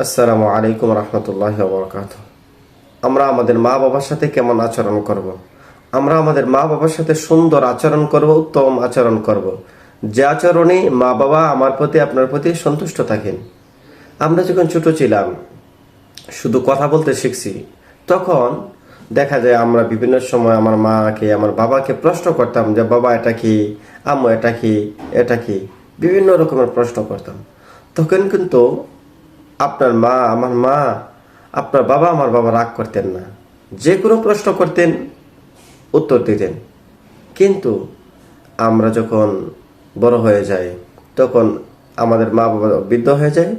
আসসালামু আলাইকুম রহমতুল্লাহ বরকাত। আমরা আমাদের মা বাবার সাথে কেমন আচরণ করব। আমরা আমাদের মা বাবার সাথে সুন্দর আচরণ করব, উত্তম আচরণ করব, যে আচরণে মা বাবা আমার প্রতি আপনার প্রতি সন্তুষ্ট থাকেন। আমরা যখন ছোট ছিলাম, শুধু কথা বলতে শিখছি, তখন দেখা যায় আমরা বিভিন্ন সময় আমার মাকে আমার বাবাকে প্রশ্ন করতাম যে বাবা এটা কি, আম্মু এটা কি, এটা কি, বিভিন্ন রকমের প্রশ্ন করতাম। তখন কিন্তু আপনার মা আমার মা, আপনার বাবা আমার বাবা রাগ করতেন না, যে কোনো প্রশ্ন করতেন, উত্তর দিতেন। কিন্তু আমরা যখন বড় হয়ে যাই, তখন আমাদের মা বাবা বৃদ্ধ হয়ে যায়।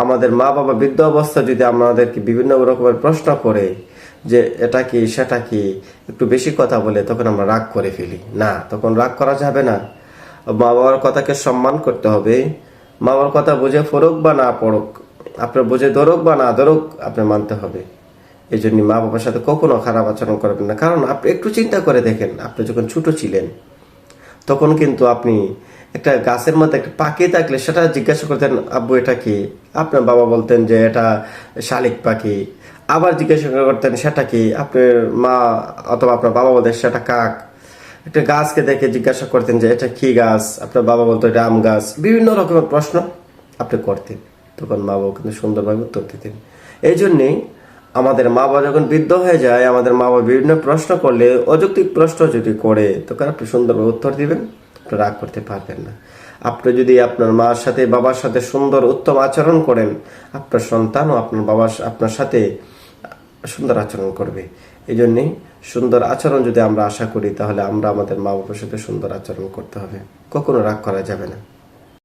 আমাদের মা বাবা বৃদ্ধ অবস্থা যদি আমাদেরকে বিভিন্ন রকমের প্রশ্ন করে যে এটা কি সেটা কি, একটু বেশি কথা বলে, তখন আমরা রাগ করে ফেলি। না, তখন রাগ করা যাবে না। মা বাবার কথাকে সম্মান করতে হবে। মা বাবার কথা বুঝে পড়ুক বা না পড়ুক, আপনার বুঝে ধরুক বা না ধরুক, আপনি মানতে হবে। এই জন্য মা বাবার সাথে কখনো খারাপ আচরণ করবেন না। কারণ আপনি একটু চিন্তা করে দেখেন, আপনি যখন ছোট ছিলেন, তখন কিন্তু আপনি একটা গাছের মধ্যে একটা পাখি থাকলে সেটা জিজ্ঞাসা করতেন, আব্বু এটা কি? আপনার বাবা বলতেন যে এটা শালিক পাখি। আবার জিজ্ঞাসা করতেন সেটা কি? আপনার মা অথবা আপনার বাবা বলতেন সেটা কাক। একটা গাছকে দেখে জিজ্ঞাসা করতেন যে এটা কি গাছ? আপনার বাবা বলতো এটা আম গাছ। বিভিন্ন রকমের প্রশ্ন আপনি করতেন, তখন মা বাবা কিন্তু সুন্দরভাবে উত্তর দিতেন। এই জন্যেই আমাদের মা বাবা যখন বৃদ্ধ হয়ে যায়, আমাদের মা বাবা বিভিন্ন প্রশ্ন করলে, অযৌক্তিক প্রশ্ন যদি করে, তখন আপনি সুন্দরভাবে উত্তর দিবেন, আপনি রাগ করতে পারবেন না। আপনি যদি আপনার মার সাথে বাবার সাথে সুন্দর উত্তম আচরণ করেন, আপনার সন্তানও আপনার বাবার আপনার সাথে সুন্দর আচরণ করবে। এই জন্যেই সুন্দর আচরণ যদি আমরা আশা করি, তাহলে আমরা আমাদের মা বাবার সাথে সুন্দর আচরণ করতে হবে, কখনো রাগ করা যাবে না।